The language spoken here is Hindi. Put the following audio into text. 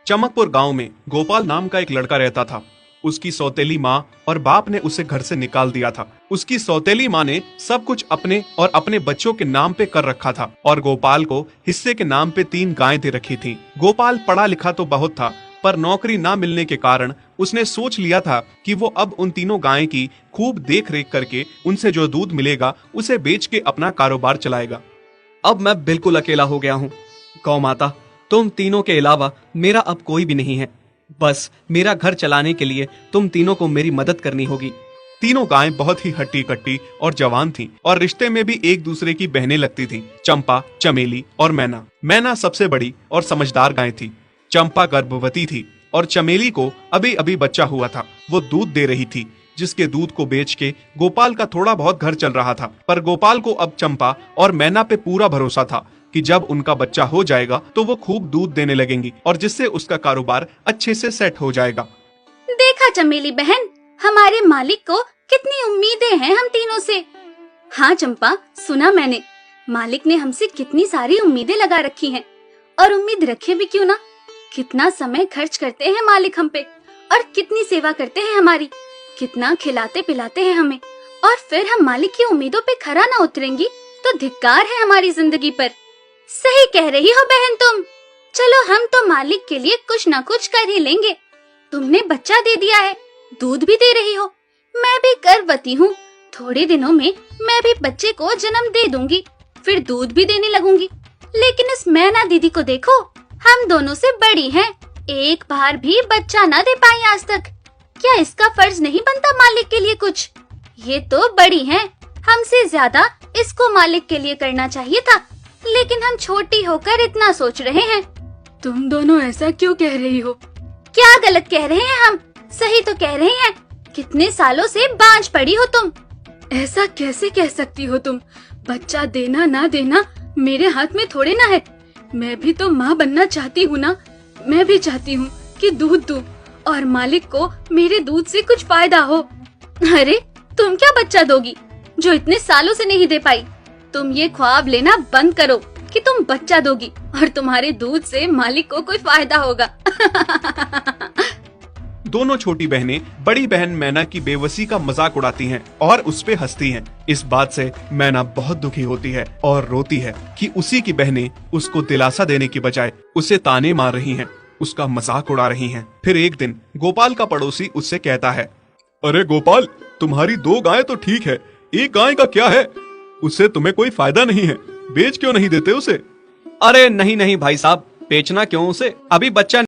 चमकपुर गांव में गोपाल नाम का एक लड़का रहता था। उसकी सौतेली माँ और बाप ने उसे घर से निकाल दिया था। उसकी सौतेली माँ ने सब कुछ अपने और अपने बच्चों के नाम पे कर रखा था और गोपाल को हिस्से के नाम पे 3 गायें दे रखी थीं। गोपाल पढ़ा लिखा तो बहुत था, पर नौकरी ना मिलने के कारण उसने सोच लिया था कि वो अब उन तीनों गायें की खूब देख रेख करके उनसे जो दूध मिलेगा उसे बेच के अपना कारोबार चलाएगा। अब मैं बिल्कुल अकेला हो गया हूँ। गौ माता, तुम तीनों के अलावा मेरा अब कोई भी नहीं है। बस मेरा घर चलाने के लिए तुम तीनों को मेरी मदद करनी होगी। तीनों गायें बहुत ही हट्टी कट्टी और जवान थीं और रिश्ते में भी एक दूसरे की बहनें लगती थीं। चंपा, चमेली और मैना। मैना सबसे बड़ी और समझदार गाय थी। चंपा गर्भवती थी और चमेली को अभी अभी बच्चा हुआ था। वो दूध दे रही थी, जिसके दूध को बेच के गोपाल का थोड़ा बहुत घर चल रहा था। पर गोपाल को अब चंपा और मैना पे पूरा भरोसा था कि जब उनका बच्चा हो जाएगा तो वो खूब दूध देने लगेंगी और जिससे उसका कारोबार अच्छे से सेट हो जाएगा। देखा चमेली बहन, हमारे मालिक को कितनी उम्मीदें हैं हम तीनों से। हाँ चंपा, सुना मैंने, मालिक ने हमसे कितनी सारी उम्मीदें लगा रखी हैं। और उम्मीद रखे भी क्यों ना, कितना समय खर्च करते हैं मालिक हम पे और कितनी सेवा करते हैं हमारी, कितना खिलाते पिलाते हैं हमें, और फिर हम मालिक की उम्मीदों पे खरा ना उतरेंगी तो धिक्कार है हमारी जिंदगी पर। सही कह रही हो बहन तुम। चलो हम तो मालिक के लिए कुछ ना कुछ कर ही लेंगे। तुमने बच्चा दे दिया है, दूध भी दे रही हो, मैं भी गर्भवती हूँ। थोड़े दिनों में मैं भी बच्चे को जन्म दे दूंगी, फिर दूध भी देने लगूंगी। लेकिन इस मैना दीदी को देखो, हम दोनों से बड़ी हैं, एक बार भी बच्चा ना दे पाई आज तक। क्या इसका फर्ज नहीं बनता मालिक के लिए कुछ? ये तो बड़ी हैं, हमसे ज्यादा इसको मालिक के लिए करना चाहिए था, लेकिन हम छोटी होकर इतना सोच रहे हैं। तुम दोनों ऐसा क्यों कह रही हो? क्या गलत कह रहे हैं हम? सही तो कह रहे हैं। कितने सालों से बांझ पड़ी हो तुम। ऐसा कैसे कह सकती हो तुम? बच्चा देना ना देना मेरे हाथ में थोड़े ना है। मैं भी तो माँ बनना चाहती हूँ ना। मैं भी चाहती हूँ कि दूध दूँ और मालिक को मेरे दूध से कुछ फायदा हो। अरे तुम क्या बच्चा दोगी जो इतने सालों से नहीं दे पाई? तुम ये ख्वाब लेना बंद करो कि तुम बच्चा दोगी और तुम्हारे दूध से मालिक को कोई फायदा होगा। दोनों छोटी बहनें बड़ी बहन मैना की बेबसी का मजाक उड़ाती हैं और उस पे हंसती हैं। इस बात से मैना बहुत दुखी होती है और रोती है कि उसी की बहनें उसको दिलासा देने की बजाय उसे ताने मार रही हैं, उसका मजाक उड़ा रही हैं। फिर एक दिन गोपाल का पड़ोसी उससे कहता है, अरे गोपाल, तुम्हारी 2 गायें तो ठीक है, एक गाय का क्या है? उससे तुम्हें कोई फायदा नहीं है, बेच क्यों नहीं देते उसे? अरे नहीं नहीं भाई साहब, बेचना क्यों उसे? अभी बच्चा